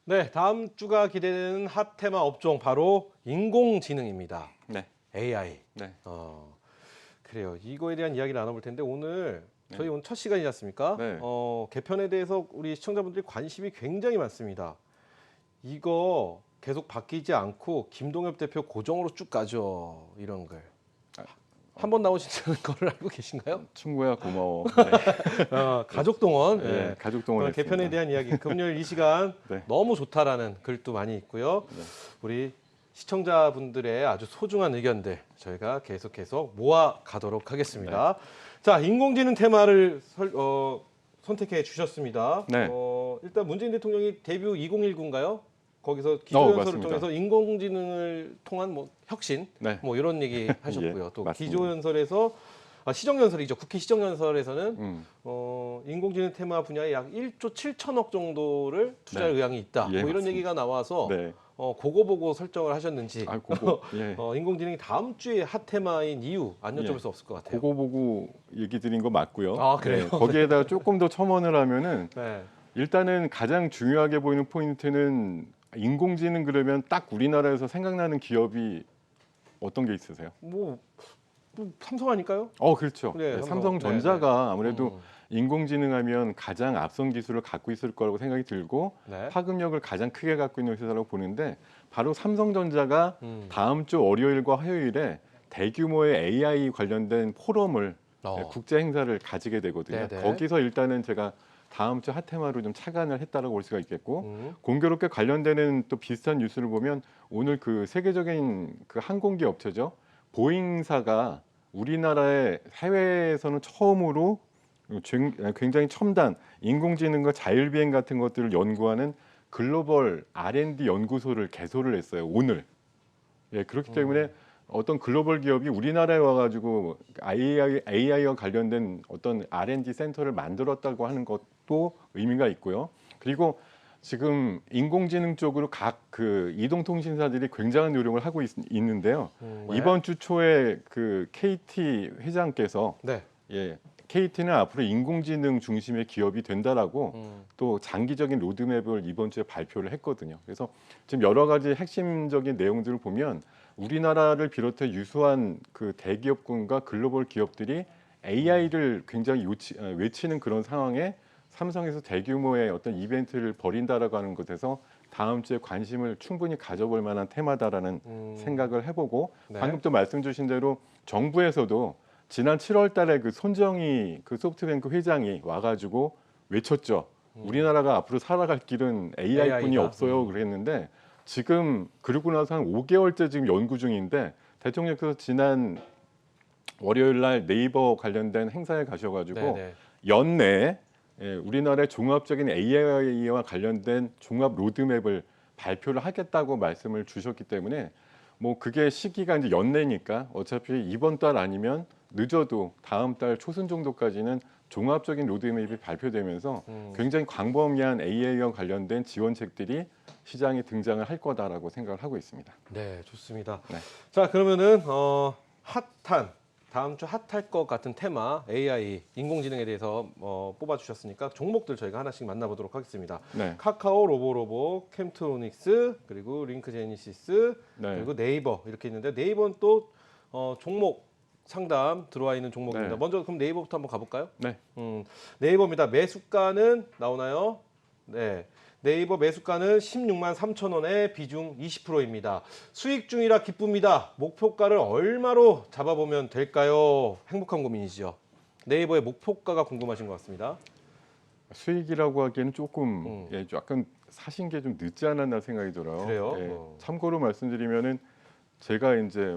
네, 다음 주가 기대되는 핫 테마 업종 바로 인공지능입니다. 네. AI. 네. 그래요. 이거에 대한 이야기를 나눠볼 텐데 오늘 저희 네. 오늘 첫 시간이지 않습니까? 네. 개편에 대해서 우리 시청자분들이 관심이 굉장히 많습니다. 이거 계속 바뀌지 않고 김동엽 대표 고정으로 쭉 가죠. 이런 걸. 한 번 나오시는 거를 알고 계신가요? 친구야 고마워. 가족 동원. 네. 예. 가족 동원 개편에 대한 이야기. 금요일 이 시간 네. 너무 좋다라는 글도 많이 있고요. 네. 우리 시청자분들의 아주 소중한 의견들 저희가 계속해서 모아 가도록 하겠습니다. 자, 인공지능 테마를 선택해 주셨습니다. 네. 일단 문재인 대통령이 데뷔 2019인가요? 거기서 기조연설을 맞습니다. 통해서 인공지능을 통한 뭐 혁신, 네. 뭐 이런 얘기 하셨고요. 예, 또 맞습니다. 기조연설에서 시정연설이죠. 국회 시정연설에서는 음. 인공지능 테마 분야에 약 1조 7천억 정도를 투자할 네. 의향이 있다. 예, 뭐 이런 맞습니다. 얘기가 나와서 네. 그거 보고 설정을 하셨는지. 그거 예. 인공지능이 다음 주에 핫 테마인 이유 안 여쭤볼 예. 수 없을 것 같아요. 그거 보고 얘기 드린 거 맞고요. 아, 그래요? 네. 거기에다가 조금 더 첨언을 하면은 네. 일단은 가장 중요하게 보이는 포인트는 인공지능 그러면 딱 우리나라에서 생각나는 기업이 어떤 게 있으세요? 뭐 삼성 아닐까요? 그렇죠. 네, 네, 삼성. 삼성전자가 아무래도 음. 인공지능하면 가장 앞선 기술을 갖고 있을 거라고 생각이 들고 네. 파급력을 가장 크게 갖고 있는 회사라고 보는데 바로 삼성전자가 음. 다음 주 월요일과 화요일에 대규모의 AI 관련된 포럼을 국제 행사를 가지게 되거든요. 네네. 거기서 일단은 제가 다음 주 핫테마로 좀 착안을 했다라고 볼 수가 있겠고 공교롭게 관련되는 또 비슷한 뉴스를 보면 오늘 그 세계적인 그 항공기 업체죠. 보잉사가 우리나라의 해외에서는 처음으로 굉장히 첨단 인공지능과 자율비행 같은 것들을 연구하는 글로벌 R&D 연구소를 개소를 했어요. 오늘. 예, 그렇기 때문에 어떤 글로벌 기업이 우리나라에 와가지고 AI와 관련된 어떤 R&D 센터를 만들었다고 하는 것도 의미가 있고요. 그리고 지금 인공지능 쪽으로 각 그 이동통신사들이 굉장한 노력을 하고 있는데요. 네. 이번 주 초에 그 KT 회장께서 네. KT는 앞으로 인공지능 중심의 기업이 된다라고 또 장기적인 로드맵을 이번 주에 발표를 했거든요. 그래서 지금 여러 가지 핵심적인 내용들을 보면 우리나라를 비롯해 유수한 그 대기업군과 글로벌 기업들이 AI를 굉장히 외치는 그런 상황에 삼성에서 대규모의 어떤 이벤트를 벌인다라고 하는 것에서 다음 주에 관심을 충분히 가져볼 만한 테마다라는 생각을 해보고 네. 방금 또 말씀 주신 대로 정부에서도 지난 7월 달에 그 손정희 그 소프트뱅크 회장이 와가지고 외쳤죠. 우리나라가 앞으로 살아갈 길은 AI뿐이 AI다. 없어요. 그랬는데 지금 그러고 나서 한 5개월째 지금 연구 중인데 대통령께서 지난 월요일 날 네이버 관련된 행사에 가셔가지고 네네. 연내에 우리나라의 종합적인 AI와 관련된 종합 로드맵을 발표를 하겠다고 말씀을 주셨기 때문에 뭐 그게 시기가 이제 연내니까 어차피 이번 달 아니면 늦어도 다음 달 초순 정도까지는 종합적인 로드맵이 발표되면서 굉장히 광범위한 AI와 관련된 지원책들이 시장에 등장을 할 거다라고 생각을 하고 있습니다. 네, 좋습니다. 네. 자, 그러면은 핫한 다음 주 핫할 것 같은 테마 AI 인공지능에 대해서 뽑아주셨으니까 종목들 저희가 하나씩 만나보도록 하겠습니다. 네. 카카오, 로보로보, 캠트로닉스, 그리고 링크제니시스, 네. 그리고 네이버 이렇게 있는데 네이버는 또 종목 상담 들어와 있는 종목입니다. 네. 먼저 그럼 네이버부터 한번 가볼까요? 네. 네이버입니다. 매수가는 나오나요? 네. 네이버 매수가는 16만 3천 원에 비중 20%입니다. 수익 중이라 기쁩니다. 목표가를 얼마로 잡아보면 될까요? 행복한 고민이죠. 네이버의 목표가가 궁금하신 것 같습니다. 수익이라고 하기에는 조금 약간 사신 게 좀 늦지 않았나 생각이 들어요. 그래요? 참고로 말씀드리면은 제가 이제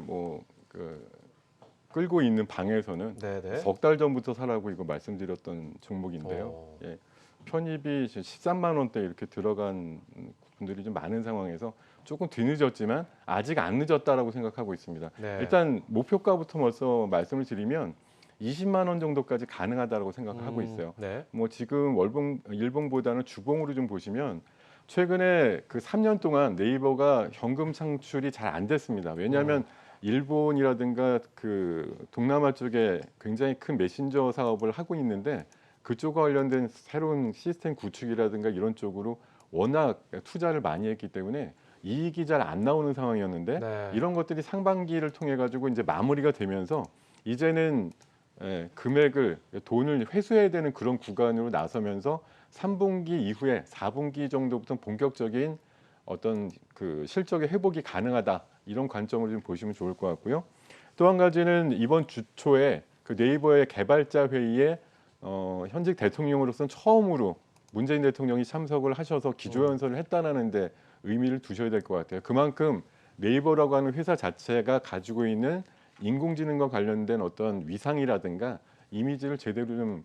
끌고 있는 방에서는 네네. 석 달 전부터 사라고 이거 말씀드렸던 종목인데요. 편입이 13만 원대 이렇게 들어간 분들이 좀 많은 상황에서 조금 뒤늦었지만 아직 안 늦었다라고 생각하고 있습니다. 네. 일단 목표가부터 벌써 말씀을 드리면 20만 원 정도까지 가능하다고 생각하고 있어요. 네. 뭐 지금 일봉보다는 주봉으로 좀 보시면 최근에 그 3년 동안 네이버가 현금 창출이 잘 안 됐습니다. 왜냐하면 일본이라든가 그 동남아 쪽에 굉장히 큰 메신저 사업을 하고 있는데 그쪽과 관련된 새로운 시스템 구축이라든가 이런 쪽으로 워낙 투자를 많이 했기 때문에 이익이 잘 안 나오는 상황이었는데 네. 이런 것들이 상반기를 통해 가지고 이제 마무리가 되면서 이제는 금액을 돈을 회수해야 되는 그런 구간으로 나서면서 3분기 이후에 4분기 정도부터 본격적인 어떤 그 실적의 회복이 가능하다 이런 관점으로 좀 보시면 좋을 것 같고요. 또 한 가지는 이번 주 초에 그 네이버의 개발자 회의에 현직 대통령으로서는 처음으로 문재인 대통령이 참석을 하셔서 기조연설을 했다라는데 의미를 두셔야 될 것 같아요. 그만큼 네이버라고 하는 회사 자체가 가지고 있는 인공지능과 관련된 어떤 위상이라든가 이미지를 제대로 좀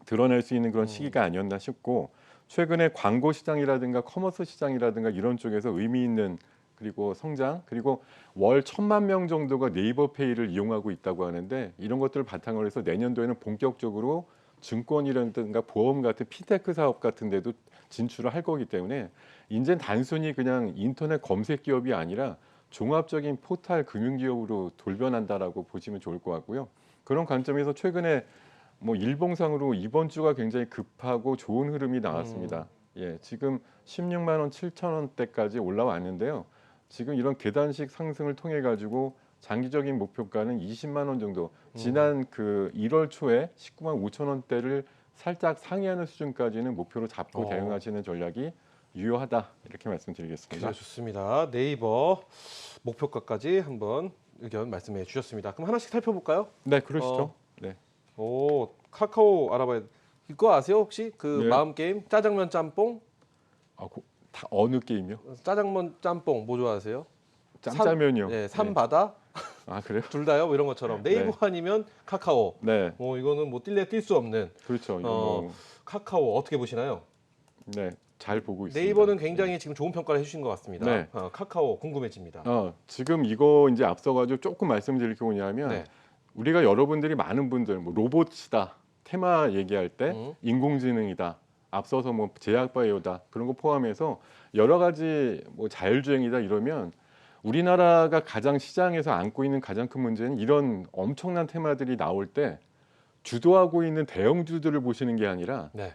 드러낼 수 있는 그런 시기가 아니었나 싶고 최근에 광고 시장이라든가 커머스 시장이라든가 이런 쪽에서 의미 있는 그리고 성장 그리고 월 1,000만 명 정도가 네이버페이를 이용하고 있다고 하는데 이런 것들을 바탕으로 해서 내년도에는 본격적으로 증권이라든가 보험 같은 피테크 사업 같은 데도 진출을 할 거기 때문에 이제 단순히 그냥 인터넷 검색 기업이 아니라 종합적인 포탈 금융 기업으로 돌변한다라고 보시면 좋을 것 같고요. 그런 관점에서 최근에 뭐 일봉상으로 이번 주가 굉장히 급하고 좋은 흐름이 나왔습니다. 예, 지금 16만 원 7천 원대까지 올라왔는데요. 지금 이런 계단식 상승을 통해 가지고 장기적인 목표가는 20만 원 정도. 지난 그 1월 초에 19만 5천 원대를 살짝 상회하는 수준까지는 목표로 잡고 대응하시는 전략이 유효하다 이렇게 말씀드리겠습니다. 네, 좋습니다. 네이버 목표가까지 한번 의견 말씀해 주셨습니다. 그럼 하나씩 살펴볼까요? 네, 그러시죠. 네. 오, 카카오 알아봐야 이거 아세요 혹시? 그 네. 마음 게임 짜장면 짬뽕? 다 어느 게임이요? 짜장면 짬뽕 뭐 좋아하세요? 짬짜면이요. 네, 산바다 아, 그래요? 둘 다요. 뭐 이런 것처럼 네이버 네. 아니면 카카오. 네. 이거는 뭐 뛸래 뛸 수 없는 그렇죠. 이거 어, 카카오 어떻게 보시나요? 네, 잘 보고 있습니다. 네이버는 굉장히 지금 좋은 평가를 해주신 것 같습니다. 네. 카카오 궁금해집니다. 지금 이거 이제 앞서가지고 조금 말씀드릴 게 뭐냐면 네. 우리가 여러분들이 많은 분들 뭐 로봇이다 테마 얘기할 때 음. 인공지능이다 앞서서 뭐 제약바이오다 그런 거 포함해서 여러 가지 뭐 자율주행이다 이러면 우리나라가 가장 시장에서 안고 있는 가장 큰 문제는 이런 엄청난 테마들이 나올 때 주도하고 있는 대형주들을 보시는 게 아니라 네.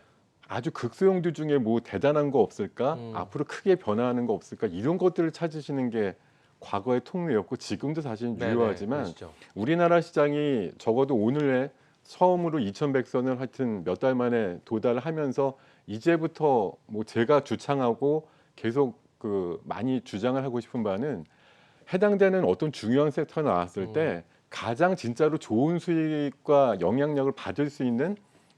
아주 극소형주 중에 뭐 대단한 거 없을까? 앞으로 크게 변화하는 거 없을까? 이런 것들을 찾으시는 게 과거의 통례였고 지금도 사실 네네, 유효하지만 그러시죠. 우리나라 시장이 적어도 오늘에 처음으로 2,100선을 하여튼 몇 달 만에 도달을 하면서 이제부터 뭐 제가 주창하고 계속 그 많이 주장을 하고 싶은 바는 해당되는 어떤 중요한 섹터가 나왔을 때 가장 진짜로 좋은 수익과 영향력을 받을 수 있는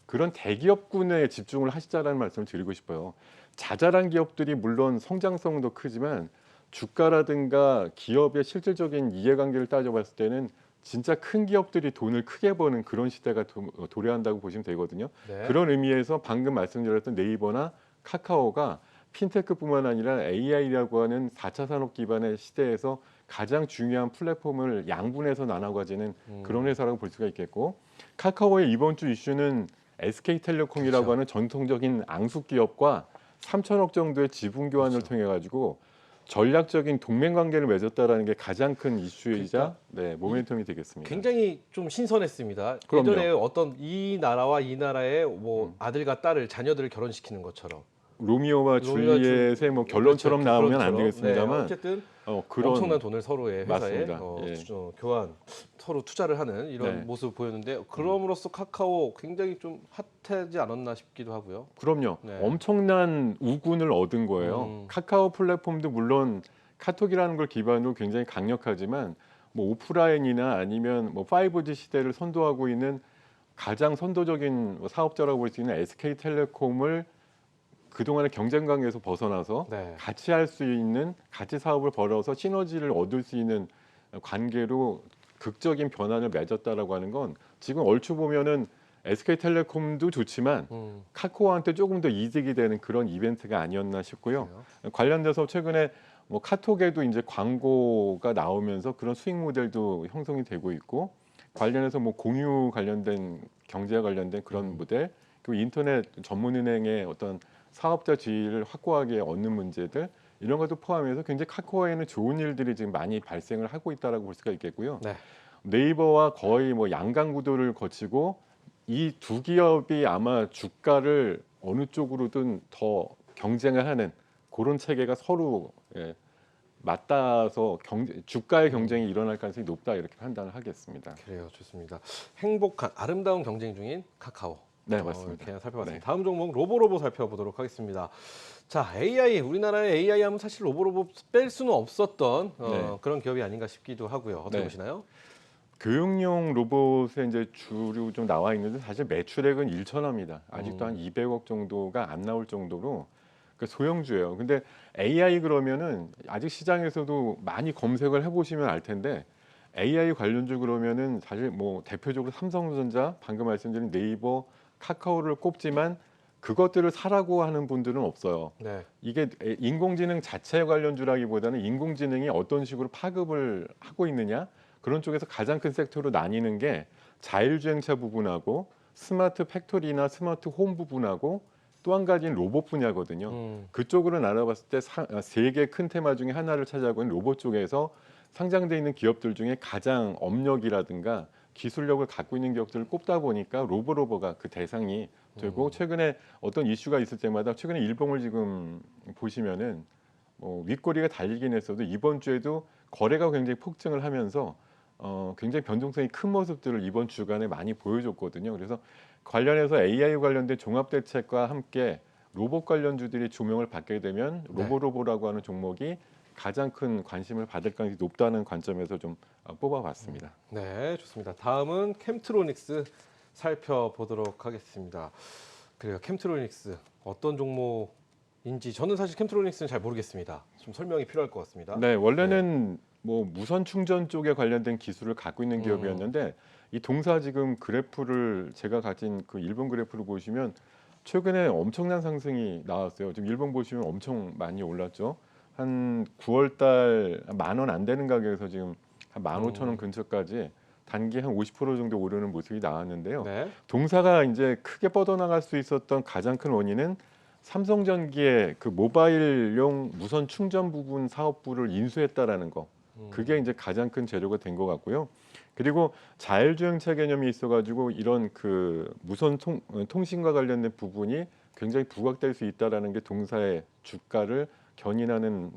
그런 대기업군에 집중을 하시자라는 말씀을 드리고 싶어요. 자잘한 기업들이 물론 성장성도 크지만 주가라든가 기업의 실질적인 이해관계를 따져봤을 때는 진짜 큰 기업들이 돈을 크게 버는 그런 시대가 도래한다고 보시면 되거든요. 네. 그런 의미에서 방금 말씀드렸던 네이버나 카카오가 핀테크뿐만 아니라 AI라고 하는 4차 산업 기반의 시대에서 가장 중요한 플랫폼을 양분해서 나눠 가지는 그런 회사라고 볼 수가 있겠고 카카오의 이번 주 이슈는 SK텔레콤이라고 그렇죠. 하는 전통적인 앙숙 기업과 3천억 정도의 지분 교환을 그렇죠. 통해 가지고 전략적인 동맹 관계를 맺었다라는 게 가장 큰 이슈이자 모멘텀이 되겠습니다. 굉장히 좀 신선했습니다. 그럼요. 예전에 어떤 이 나라와 이 나라의 뭐 아들과 딸을 자녀들을 결혼시키는 것처럼 로미오와 줄리엣의 뭐 결론처럼 그렇죠. 나오면 안 그런처럼. 되겠습니다만 네, 어쨌든 그런 엄청난 돈을 서로의 회사에 맞습니다. 예. 교환 서로 투자를 하는 이런 네. 모습을 보였는데 그럼으로써 카카오 굉장히 좀 핫하지 않았나 싶기도 하고요. 그럼요. 네. 엄청난 우군을 얻은 거예요. 카카오 플랫폼도 물론 카톡이라는 걸 기반으로 굉장히 강력하지만 뭐 오프라인이나 아니면 뭐 5G 시대를 선도하고 있는 가장 선도적인 사업자라고 볼 수 있는 SK텔레콤을 그동안의 경쟁 관계에서 벗어나서 네. 같이 할 수 있는 같이 사업을 벌여서 시너지를 얻을 수 있는 관계로 극적인 변화를 맺었다라고 하는 건 지금 얼추 보면은 SK텔레콤도 좋지만 카카오한테 조금 더 이득이 되는 그런 이벤트가 아니었나 싶고요. 그래요? 관련돼서 최근에 뭐 카톡에도 이제 광고가 나오면서 그런 수익 모델도 형성이 되고 있고 관련해서 뭐 공유 관련된 경제와 관련된 그런 모델 그리고 인터넷 전문은행의 어떤 사업자 지위를 확고하게 얻는 문제들 이런 것도 포함해서 굉장히 카카오에는 좋은 일들이 지금 많이 발생을 하고 있다라고 볼 수가 있겠고요. 네. 네이버와 거의 뭐 양강 구도를 거치고 이 두 기업이 아마 주가를 어느 쪽으로든 더 경쟁을 하는 그런 체계가 서로 맞닿아서 주가의 경쟁이 일어날 가능성이 높다 이렇게 판단을 하겠습니다. 그래요, 좋습니다. 행복한 아름다운 경쟁 중인 카카오. 네, 맞습니다. 이렇게 살펴봤습니다. 네. 다음 종목 로보로보 살펴보도록 하겠습니다. 자, AI 우리나라의 AI 하면 사실 로보로보 뺄 수는 없었던 네. 그런 기업이 아닌가 싶기도 하고요. 어떻게 네. 보시나요? 교육용 로봇에 이제 주류 좀 나와 있는데 사실 매출액은 1천억입니다. 아직도 한 200억 정도가 안 나올 정도로 그 소형주예요. 근데 AI 그러면은 아직 시장에서도 많이 검색을 해보시면 알 텐데 AI 관련주 그러면은 사실 뭐 대표적으로 삼성전자, 방금 말씀드린 네이버, 카카오를 꼽지만 그것들을 사라고 하는 분들은 없어요. 네. 이게 인공지능 자체 관련주라기보다는 인공지능이 어떤 식으로 파급을 하고 있느냐 그런 쪽에서 가장 큰 섹터로 나뉘는 게 자율주행차 부분하고 스마트 팩토리나 스마트 홈 부분하고 또 한 가지는 로봇 분야거든요. 그쪽으로 나눠봤을 때 세 개 큰 테마 중에 하나를 차지하고 있는 로봇 쪽에서 상장돼 있는 기업들 중에 가장 업력이라든가 기술력을 갖고 있는 기업들을 꼽다 보니까 로보로보가 그 대상이 되고 최근에 어떤 이슈가 있을 때마다 최근에 일봉을 지금 보시면은 윗꼬리가 달리긴 했어도 이번 주에도 거래가 굉장히 폭증을 하면서 굉장히 변동성이 큰 모습들을 이번 주간에 많이 보여줬거든요. 그래서 관련해서 AI 관련된 종합대책과 함께 로봇 관련주들이 조명을 받게 되면 네. 로보로보라고 하는 종목이 가장 큰 관심을 받을 가능성이 높다는 관점에서 좀 뽑아봤습니다. 네, 좋습니다. 다음은 캠트로닉스 살펴보도록 하겠습니다. 그래요, 캠트로닉스 어떤 종목인지 저는 사실 캠트로닉스는 잘 모르겠습니다. 좀 설명이 필요할 것 같습니다. 네, 원래는 뭐 무선 충전 쪽에 관련된 기술을 갖고 있는 기업이었는데 이 동사 지금 그래프를 제가 가진 그 일본 그래프를 보시면 최근에 엄청난 상승이 나왔어요. 지금 일본 보시면 엄청 많이 올랐죠. 한 9월 달 10,000원 안 되는 가격에서 지금 한 15,000원 근처까지 단기 한 50% 정도 오르는 모습이 나왔는데요. 네. 동사가 이제 크게 뻗어나갈 수 있었던 가장 큰 원인은 삼성전기의 그 모바일용 무선 충전 부분 사업부를 인수했다라는 거. 그게 이제 가장 큰 재료가 된 것 같고요. 그리고 자율주행차 개념이 있어가지고 이런 그 무선 통신과 관련된 부분이 굉장히 부각될 수 있다라는 게 동사의 주가를 견인하는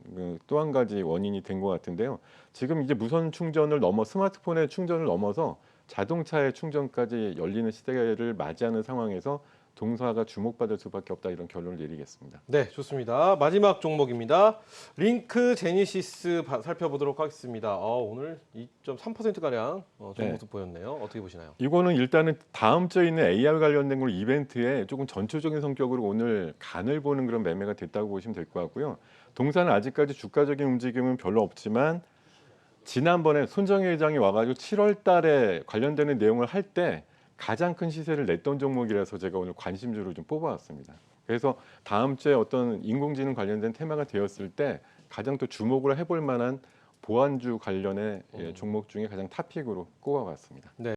또 한 가지 원인이 된 것 같은데요. 지금 이제 무선 충전을 넘어 스마트폰의 충전을 넘어서 자동차의 충전까지 열리는 시대를 맞이하는 상황에서 동사가 주목받을 수밖에 없다 이런 결론을 내리겠습니다. 네, 좋습니다. 마지막 종목입니다. 링크 제니시스 살펴보도록 하겠습니다. 오늘 2.3%가량 좋은 네. 모습 보였네요. 어떻게 보시나요? 이거는 일단은 다음 주에 있는 AR 관련된 걸 이벤트에 조금 전초적인 성격으로 오늘 간을 보는 그런 매매가 됐다고 보시면 될 것 같고요. 동사는 아직까지 주가적인 움직임은 별로 없지만 지난번에 손정희 회장이 와가지고 7월 달에 관련되는 내용을 할 때 가장 큰 시세를 냈던 종목이라서 제가 오늘 관심주로 좀 뽑아왔습니다. 그래서 다음 주에 어떤 인공지능 관련된 테마가 되었을 때 가장 또 주목을 해볼 만한 보안주 관련의 종목 중에 가장 탑픽으로 꼽아봤습니다. 네.